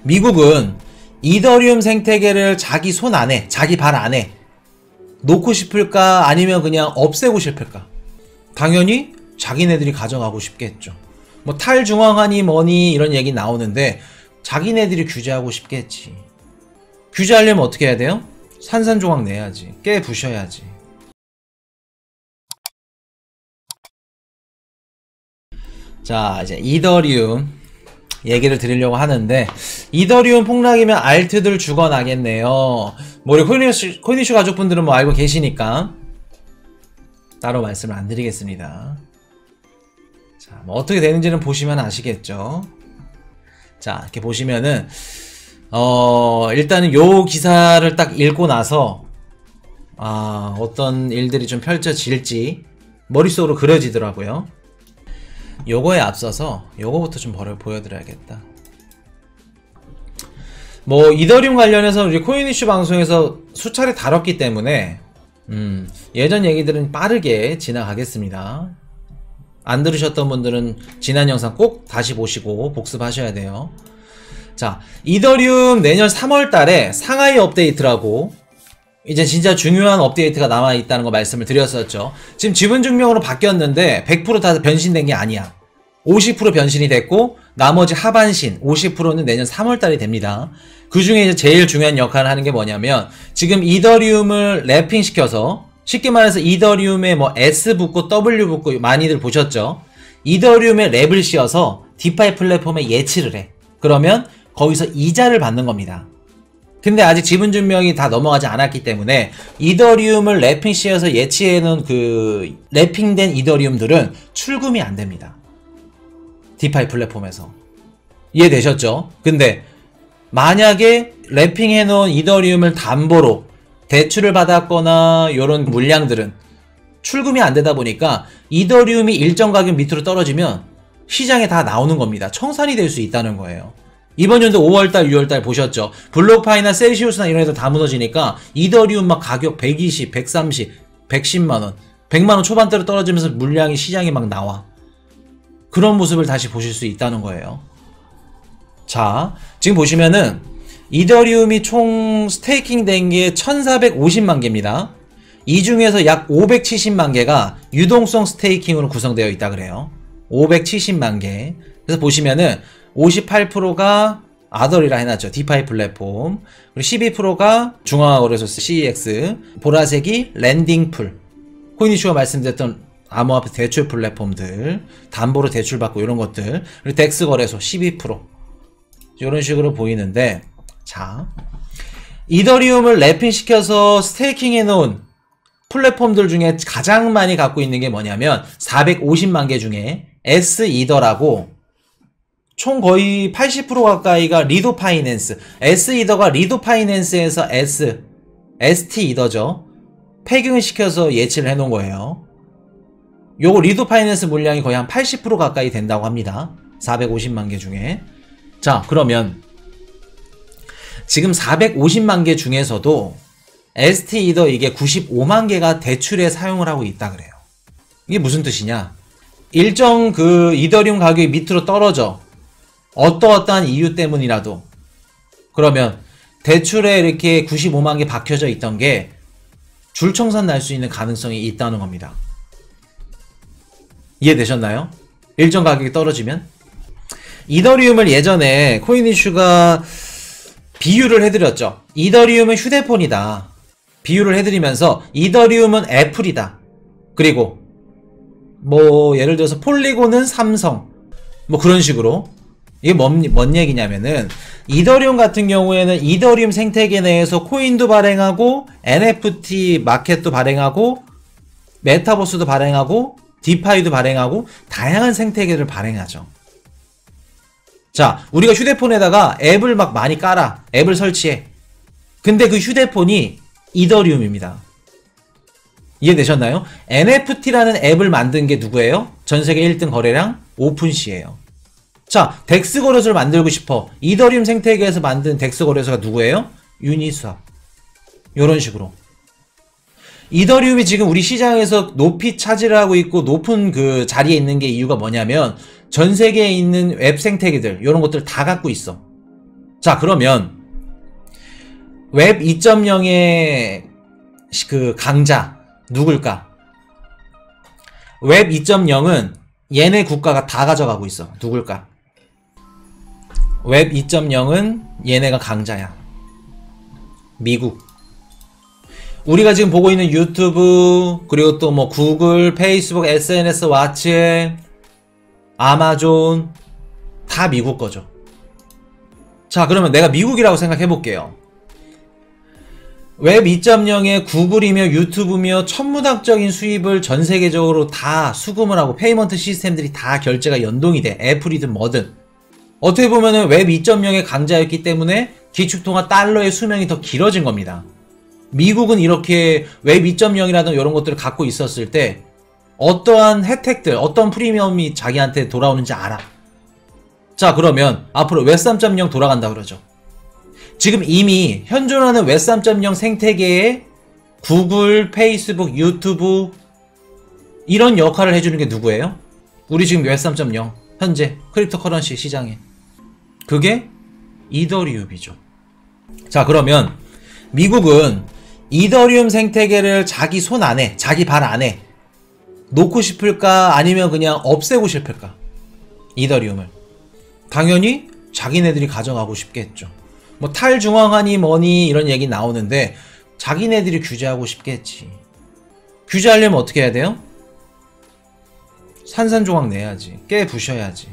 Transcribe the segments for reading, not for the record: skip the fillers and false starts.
미국은 이더리움 생태계를 자기 손 안에, 자기 발 안에 놓고 싶을까? 아니면 그냥 없애고 싶을까? 당연히 자기네들이 가져가고 싶겠죠. 뭐 탈중앙화니 뭐니 이런 얘기 나오는데 자기네들이 규제하고 싶겠지. 규제하려면 어떻게 해야 돼요? 산산조각 내야지. 깨 부셔야지. 자, 이제 이더리움 얘기를 드리려고 하는데, 이더리움 폭락이면 알트들 죽어나겠네요. 뭐 우리 코인이슈 가족분들은 뭐 알고 계시니까 따로 말씀을 안 드리겠습니다. 자, 뭐 어떻게 되는지는 보시면 아시겠죠. 자, 이렇게 보시면은 일단은 요 기사를 딱 읽고 나서 어떤 일들이 좀 펼쳐질지 머릿속으로 그려지더라고요. 요거에 앞서서 요거부터 좀 보여드려야겠다. 뭐 이더리움 관련해서 우리 코인이슈 방송에서 수차례 다뤘기 때문에 예전 얘기들은 빠르게 지나가겠습니다. 안 들으셨던 분들은 지난 영상 꼭 다시 보시고 복습하셔야 돼요. 자, 이더리움 내년 3월달에 상하이 업데이트라고 이제 진짜 중요한 업데이트가 남아있다는 거 말씀을 드렸었죠. 지금 지분증명으로 바뀌었는데 100% 다 변신된 게 아니야. 50% 변신이 됐고 나머지 하반신 50%는 내년 3월달이 됩니다. 그 중에 이제 제일 중요한 역할을 하는 게 뭐냐면, 지금 이더리움을 랩핑시켜서, 쉽게 말해서 이더리움에 뭐 S 붙고 W 붙고 많이들 보셨죠? 이더리움에 랩을 씌워서 디파이 플랫폼에 예치를 해. 그러면 거기서 이자를 받는 겁니다. 근데 아직 지분증명이 다 넘어가지 않았기 때문에 이더리움을 랩핑 씌워서 예치해놓은 그 랩핑된 이더리움들은 출금이 안 됩니다. 디파이 플랫폼에서. 이해되셨죠? 근데 만약에 랩핑해놓은 이더리움을 담보로 대출을 받았거나 이런 물량들은 출금이 안 되다 보니까 이더리움이 일정 가격 밑으로 떨어지면 시장에 다 나오는 겁니다. 청산이 될 수 있다는 거예요. 이번 연도 5월달, 6월달 보셨죠? 블록파이나 셀시우스나 이런 애들 다 무너지니까 이더리움 막 가격 120, 130, 110만원, 100만원 초반대로 떨어지면서 물량이 시장에 막 나와. 그런 모습을 다시 보실 수 있다는 거예요. 자, 지금 보시면은 이더리움이 총 스테이킹 된 게 1450만 개입니다. 이 중에서 약 570만 개가 유동성 스테이킹으로 구성되어 있다 그래요. 570만 개. 그래서 보시면은 58%가 아더리라 해놨죠. 디파이 플랫폼. 그리고 12%가 중앙거래소 CEX. 보라색이 랜딩풀. 코인이슈가 말씀드렸던 암호화폐 대출 플랫폼들. 담보로 대출받고 이런 것들. 그리고 덱스 거래소 12%. 이런 식으로 보이는데, 자, 이더리움을 랩핑시켜서 스테이킹 해놓은 플랫폼들 중에 가장 많이 갖고 있는 게 뭐냐면 450만 개 중에 S-이더라고 총 거의 80% 가까이가 리도 파이낸스, S-이더가 리도 파이낸스에서 ST-이더죠. 폐경을 시켜서 예치를 해놓은 거예요. 요거 리도 파이낸스 물량이 거의 한 80% 가까이 된다고 합니다. 450만 개 중에. 자, 그러면 지금 450만 개 중에서도 ST-이더 이게 95만 개가 대출에 사용을 하고 있다 그래요. 이게 무슨 뜻이냐? 일정 그 이더리움 가격이 밑으로 떨어져. 어떠한 이유 때문이라도. 그러면 대출에 이렇게 95만 개 박혀져 있던 게 줄청산 날 수 있는 가능성이 있다는 겁니다. 이해되셨나요? 일정 가격이 떨어지면? 이더리움을 예전에 코인이슈가 비유를 해드렸죠. 이더리움은 휴대폰이다. 비유를 해드리면서 이더리움은 애플이다. 그리고 뭐 예를 들어서 폴리곤은 삼성. 뭐 그런 식으로. 이게 뭔 얘기냐면은 이더리움 같은 경우에는 이더리움 생태계 내에서 코인도 발행하고 NFT 마켓도 발행하고 메타버스도 발행하고 디파이도 발행하고 다양한 생태계를 발행하죠. 자, 우리가 휴대폰에다가 앱을 막 많이 깔아. 앱을 설치해. 근데 그 휴대폰이 이더리움입니다. 이해되셨나요? NFT라는 앱을 만든 게 누구예요? 전세계 1등 거래량 오픈시예요. 자, 덱스 거래소를 만들고 싶어. 이더리움 생태계에서 만든 덱스 거래소가 누구예요? 유니스왑. 요런 식으로. 이더리움이 지금 우리 시장에서 높이 차지를 하고 있고 높은 그 자리에 있는 게 이유가 뭐냐면 전 세계에 있는 웹 생태계들 요런 것들 다 갖고 있어. 자, 그러면 웹 2.0의 그 강자 누굴까? 웹 2.0은 얘네 국가가 다 가져가고 있어. 누굴까? 웹 2.0은 얘네가 강자야. 미국. 우리가 지금 보고 있는 유튜브, 그리고 또 뭐 구글, 페이스북, SNS, 왓츠, 아마존 다 미국 거죠. 자, 그러면 내가 미국이라고 생각해 볼게요. 웹 2.0의 구글이며 유튜브며 천문학적인 수입을 전 세계적으로 다 수금을 하고 페이먼트 시스템들이 다 결제가 연동이 돼. 애플이든 뭐든. 어떻게 보면은 웹 2.0의 강자였기 때문에 기축통화 달러의 수명이 더 길어진 겁니다. 미국은 이렇게 웹 2.0이라든 이런 것들을 갖고 있었을 때 어떠한 혜택들, 어떤 프리미엄이 자기한테 돌아오는지 알아. 자, 그러면 앞으로 웹 3.0 돌아간다 그러죠. 지금 이미 현존하는 웹 3.0 생태계에 구글, 페이스북, 유튜브 이런 역할을 해주는 게 누구예요? 우리 지금 웹 3.0 현재 크립토 커런시 시장에 그게 이더리움이죠. 자, 그러면 미국은 이더리움 생태계를 자기 손 안에, 자기 발 안에 놓고 싶을까? 아니면 그냥 없애고 싶을까? 이더리움을. 당연히 자기네들이 가져가고 싶겠죠. 뭐 탈중앙화니 뭐니 이런 얘기 나오는데 자기네들이 규제하고 싶겠지. 규제하려면 어떻게 해야 돼요? 산산조각 내야지. 깨 부셔야지.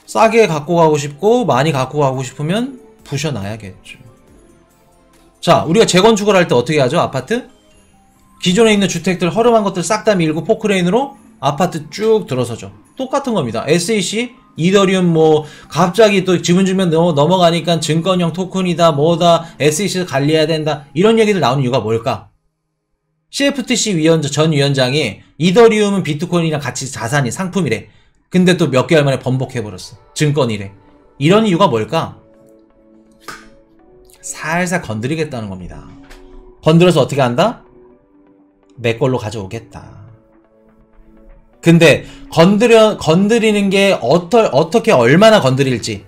싸게 갖고 가고 싶고 많이 갖고 가고 싶으면 부셔놔야겠죠. 자, 우리가 재건축을 할 때 어떻게 하죠? 아파트? 기존에 있는 주택들 허름한 것들 싹 다 밀고 포크레인으로 아파트 쭉 들어서죠. 똑같은 겁니다. SEC, 이더리움 뭐 갑자기 또 지분 주면 넘어가니까 증권형 토큰이다 뭐다 SEC에서 관리해야 된다 이런 얘기들 나오는 이유가 뭘까? CFTC 전 위원장이 이더리움은 비트코인이랑 같이 자산이 상품이래. 근데 또 몇 개월 만에 번복해버렸어. 증권이래. 이런 이유가 뭘까? 살살 건드리겠다는 겁니다. 건드려서 어떻게 한다? 내 걸로 가져오겠다. 근데 건드리는 게 어떻게 얼마나 건드릴지.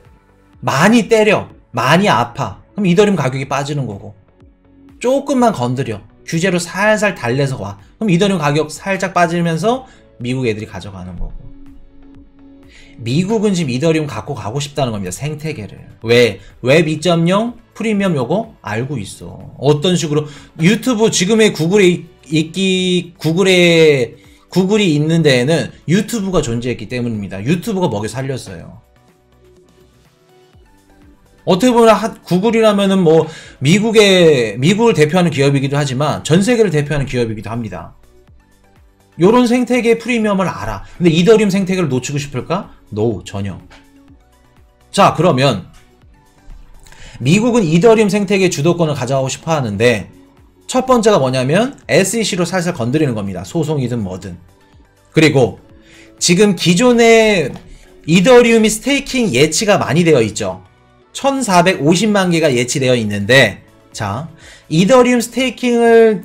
많이 때려, 많이 아파. 그럼 이더리움 가격이 빠지는 거고. 조금만 건드려, 규제로 살살 달래서 와. 그럼 이더리움 가격 살짝 빠지면서 미국 애들이 가져가는 거고. 미국은 지금 이더리움 갖고 가고 싶다는 겁니다. 생태계를. 왜? 웹 2.0 프리미엄 요거 알고 있어. 어떤 식으로 유튜브 지금의 구글이 있는 데에는 유튜브가 존재했기 때문입니다. 유튜브가 먹여 살렸어요. 어떻게 보면 구글이라면은 뭐 미국을 대표하는 기업이기도 하지만 전 세계를 대표하는 기업이기도 합니다. 요런 생태계의 프리미엄을 알아. 근데 이더리움 생태계를 놓치고 싶을까? No, 전혀. 자, 그러면 미국은 이더리움 생태계의 주도권을 가져가고 싶어 하는데 첫 번째가 뭐냐면 SEC로 살살 건드리는 겁니다. 소송이든 뭐든. 그리고 지금 기존에 이더리움이 스테이킹 예치가 많이 되어 있죠. 1450만 개가 예치되어 있는데 자, 이더리움 스테이킹이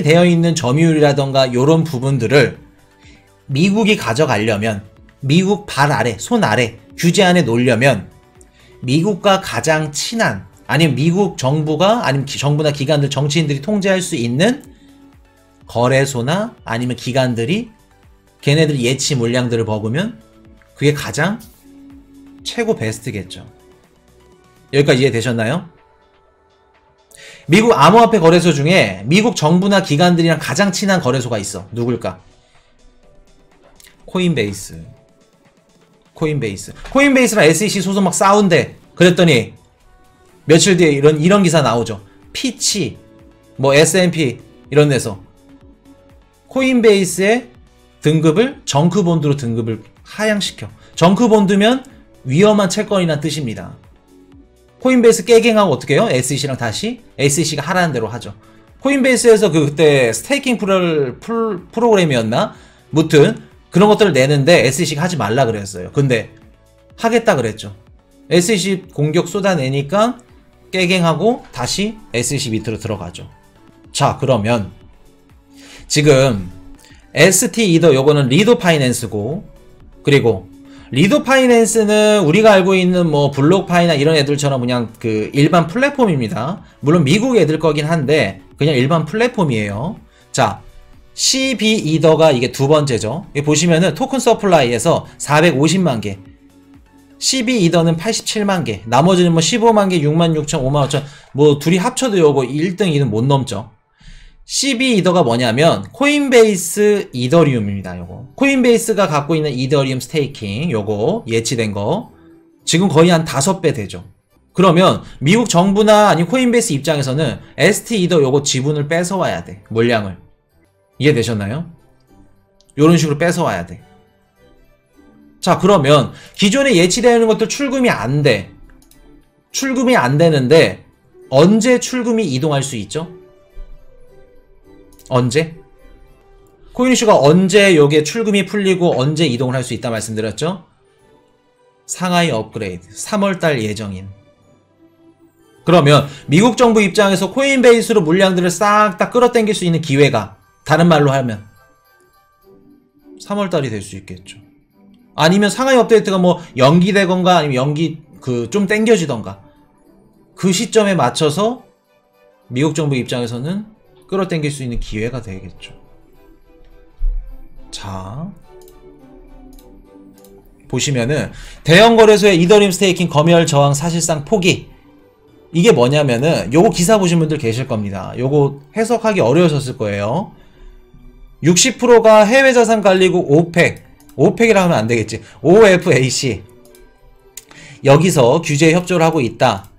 되어 있는 점유율이라던가 요런 부분들을 미국이 가져가려면 미국 발 아래, 손 아래 규제 안에 놓으려면 미국과 가장 친한 아니면 미국 정부가 아니면 정부나 기관들 정치인들이 통제할 수 있는 거래소나 아니면 기관들이 걔네들 예치 물량들을 먹으면 그게 가장 최고 베스트겠죠. 여기까지 이해되셨나요? 미국 암호화폐 거래소 중에 미국 정부나 기관들이랑 가장 친한 거래소가 있어. 누굴까? 코인베이스랑 SEC 소송 막 싸운대. 그랬더니 며칠 뒤에 이런 기사 나오죠. 피치, 뭐 S&P 이런 데서 코인베이스의 등급을 정크본드로 등급을 하향시켜. 정크본드면 위험한 채권이란 뜻입니다. 코인베이스 깨갱하고 어떻게 해요? SEC랑 다시 SEC가 하라는 대로 하죠. 코인베이스에서 그때 스테이킹 프로그램이었나? 무튼 그런 것들을 내는데 SEC가 하지 말라 그랬어요. 근데 하겠다 그랬죠. SEC 공격 쏟아내니까 깨갱하고 다시 SEC 밑으로 들어가죠. 자, 그러면 지금 ST 이더 요거는 리도 파이낸스고 그리고 리도 파이낸스는 우리가 알고 있는 뭐 블록파이나 이런 애들처럼 그냥 그 일반 플랫폼입니다. 물론 미국 애들 거긴 한데 그냥 일반 플랫폼이에요. 자, CB 이더가 이게 두 번째죠. 여기 보시면은 토큰 서플라이에서 450만 개, CB 이더는 87만 개, 나머지는 뭐 15만 개, 6만 6천, 5만 5천, 뭐 둘이 합쳐도 요거 1등, 2등 못 넘죠. CB 이더가 뭐냐면 코인베이스 이더리움입니다. 요거 코인베이스가 갖고 있는 이더리움 스테이킹 요거 예치된 거 지금 거의 한 5배 되죠. 그러면 미국 정부나 아니 코인베이스 입장에서는 ST 이더 요거 지분을 뺏어와야 돼. 물량을. 이해되셨나요? 요런 식으로 뺏어와야 돼. 자, 그러면 기존에 예치되는 것들 출금이 안 돼. 출금이 안 되는데 언제 출금이 이동할 수 있죠? 언제? 코인이슈가 언제 요게 출금이 풀리고 언제 이동을 할 수 있다 말씀드렸죠? 상하이 업그레이드 3월달 예정인. 그러면 미국 정부 입장에서 코인베이스로 물량들을 싹 다 끌어당길 수 있는 기회가 다른 말로 하면 3월달이 될 수 있겠죠. 아니면 상하이 업데이트가 뭐 연기되건가 아니면 좀 당겨지던가 그 시점에 맞춰서 미국 정부 입장에서는 끌어당길 수 있는 기회가 되겠죠. 자, 보시면은 대형 거래소의 이더리움 스테이킹 검열 저항 사실상 포기. 이게 뭐냐면은 요거 기사 보신 분들 계실 겁니다. 요거 해석하기 어려우셨을 거예요. 60%가 해외 자산 관리국 오펙이라 하면 안 되겠지. OFAC 여기서 규제 협조를 하고 있다.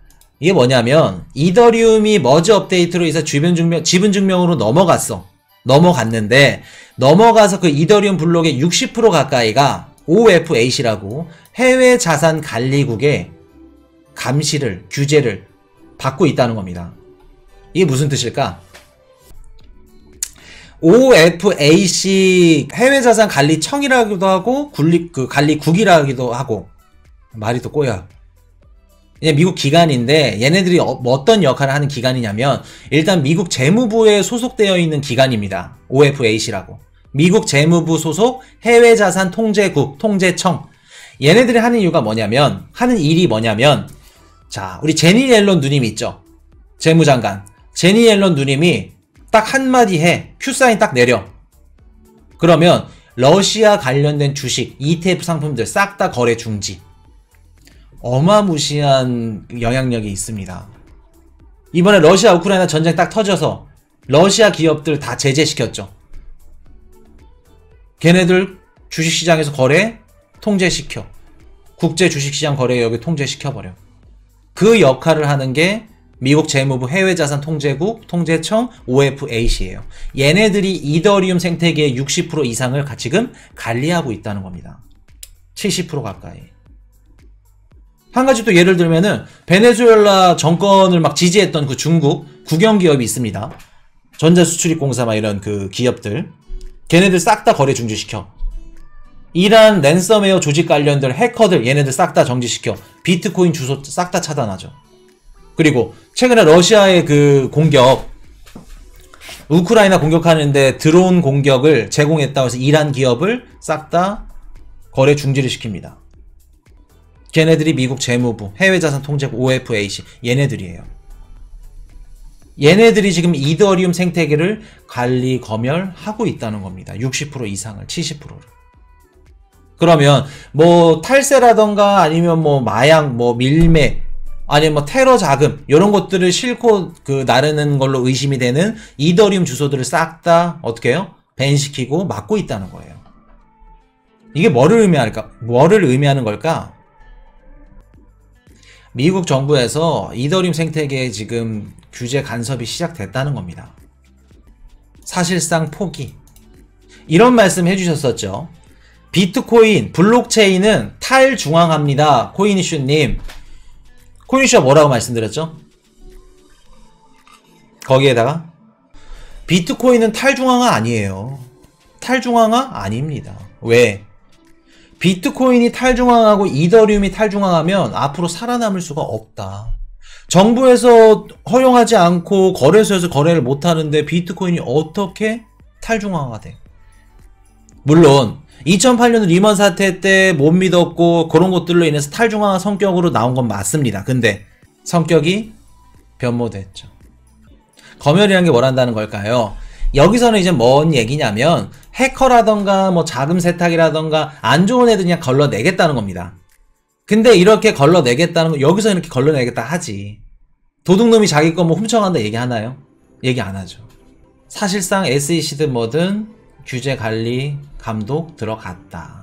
이게 뭐냐면 이더리움이 머지 업데이트로 해서 지분 증명으로 넘어갔는데 넘어가서 그 이더리움 블록의 60% 가까이가 OFAC라고 해외 자산 관리국의 감시를 규제를 받고 있다는 겁니다. 이게 무슨 뜻일까? OFAC 해외 자산 관리청이라기도 하고 관리국이라기도 하고 말이 또 꼬여. 그냥 미국 기관인데 얘네들이 어떤 역할을 하는 기관이냐면 일단 미국 재무부에 소속되어 있는 기관입니다. OFAC라고. 미국 재무부 소속 해외자산 통제국, 통제청. 얘네들이 하는 이유가 뭐냐면 하는 일이 뭐냐면 자, 우리 제니 옐런 누님 있죠? 재무장관. 제니 옐런 누님이 딱 한마디 해. 큐사인 딱 내려. 그러면 러시아 관련된 주식, ETF 상품들 싹 다 거래 중지. 어마무시한 영향력이 있습니다. 이번에 러시아 우크라이나 전쟁 딱 터져서 러시아 기업들 다 제재시켰죠. 걔네들 주식시장에서 거래 통제시켜. 국제 주식시장 거래 여기 통제시켜버려. 그 역할을 하는 게 미국 재무부 해외자산 통제국 통제청 OFAC예요. 얘네들이 이더리움 생태계의 60% 이상을 지금 관리하고 있다는 겁니다. 70% 가까이. 한 가지 또 예를 들면은 베네수엘라 정권을 막 지지했던 그 중국 국영기업이 있습니다. 전자수출입공사 막 이런 그 기업들. 걔네들 싹 다 거래 중지시켜. 이란 랜섬웨어 조직 관련들 해커들 얘네들 싹 다 정지시켜. 비트코인 주소 싹 다 차단하죠. 그리고 최근에 러시아의 그 공격 우크라이나 공격하는데 드론 공격을 제공했다고 해서 이란 기업을 싹 다 거래 중지를 시킵니다. 걔네들이 미국 재무부, 해외자산 통제국 OFAC 얘네들이에요. 얘네들이 지금 이더리움 생태계를 관리 검열하고 있다는 겁니다. 60% 이상을, 70%를. 그러면 뭐 탈세라던가 아니면 뭐 마약, 뭐 밀매, 아니면 뭐 테러 자금 이런 것들을 싣고 그 나르는 걸로 의심이 되는 이더리움 주소들을 싹 다 어떻게 해요? 밴시키고 막고 있다는 거예요. 이게 뭐를 의미하는 걸까? 미국 정부에서 이더리움 생태계에 지금 규제 간섭이 시작됐다는 겁니다. 사실상 포기. 이런 말씀 해주셨었죠. 비트코인, 블록체인은 탈중앙화입니다. 코인이슈님. 코인이슈가 뭐라고 말씀드렸죠? 거기에다가 비트코인은 탈중앙화 아니에요. 탈중앙화 아닙니다. 왜? 비트코인이 탈중앙하고 이더리움이 탈중앙하면 앞으로 살아남을 수가 없다. 정부에서 허용하지 않고 거래소에서 거래를 못하는데 비트코인이 어떻게 탈중앙화가 돼? 물론 2008년 리먼 사태 때 못 믿었고 그런 것들로 인해서 탈중앙 성격으로 나온 건 맞습니다. 근데 성격이 변모됐죠. 검열이라는 게 뭘 한다는 걸까요? 여기서는 이제 뭔 얘기냐면 해커라던가 뭐 자금 세탁이라던가 안 좋은 애들 그냥 걸러내겠다는 겁니다. 근데 이렇게 걸러내겠다는 거, 여기서 이렇게 걸러내겠다 하지. 도둑놈이 자기 거 뭐 훔쳐간다 얘기하나요? 얘기 안 하죠. 사실상 SEC든 뭐든 규제 관리 감독 들어갔다.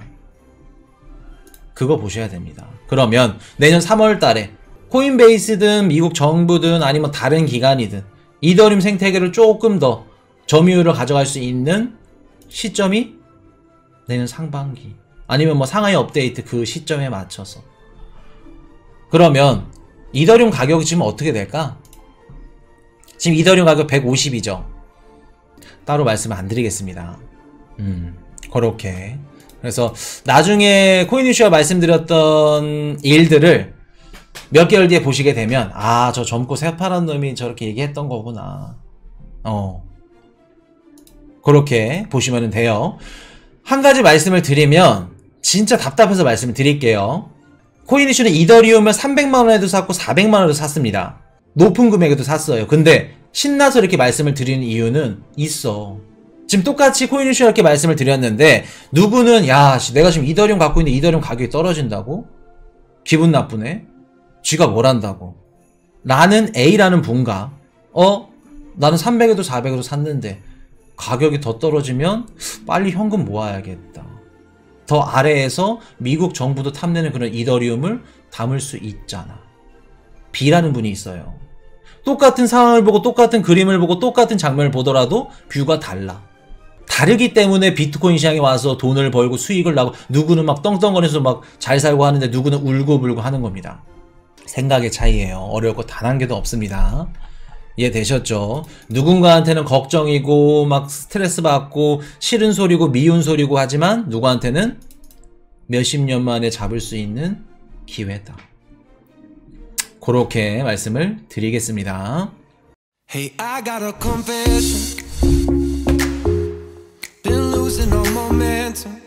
그거 보셔야 됩니다. 그러면 내년 3월 달에 코인베이스든 미국 정부든 아니면 다른 기관이든 이더리움 생태계를 조금 더 점유율을 가져갈 수 있는 시점이 내년 상반기 아니면 뭐 상하이 업데이트 그 시점에 맞춰서. 그러면 이더리움 가격이 지금 어떻게 될까? 지금 이더리움 가격 150이죠. 따로 말씀을 안 드리겠습니다. 그렇게. 그래서 나중에 코인이슈가 말씀드렸던 일들을 몇 개월 뒤에 보시게 되면 아, 저 젊고 새파란 놈이 저렇게 얘기했던 거구나. 그렇게 보시면 돼요. 한 가지 말씀을 드리면 진짜 답답해서 말씀을 드릴게요. 코인이슈는 이더리움을 300만원에도 샀고 400만원에도 샀습니다. 높은 금액에도 샀어요. 근데 신나서 이렇게 말씀을 드리는 이유는 있어. 지금 똑같이 코인이슈 이렇게 말씀을 드렸는데 누구는 야 내가 지금 이더리움 갖고 있는데 이더리움 가격이 떨어진다고? 기분 나쁘네? 쥐가 뭘 한다고? 나는 A라는 분가 나는 300에도 400에도 샀는데 가격이 더 떨어지면 빨리 현금 모아야겠다. 더 아래에서 미국 정부도 탐내는 그런 이더리움을 담을 수 있잖아. B라는 분이 있어요. 똑같은 상황을 보고 똑같은 그림을 보고 똑같은 장면을 보더라도 뷰가 달라. 다르기 때문에 비트코인 시장에 와서 돈을 벌고 수익을 나고 누구는 막 떵떵거리면서 막 잘 살고 하는데 누구는 울고불고 하는 겁니다. 생각의 차이예요. 어려울 거 단 한 개도 없습니다. 이해되셨죠? 누군가한테는 걱정이고 막 스트레스 받고 싫은 소리고 미운 소리고 하지만 누구한테는 몇십 년 만에 잡을 수 있는 기회다. 그렇게 말씀을 드리겠습니다. Hey, I got a confession. Been losing all momentum.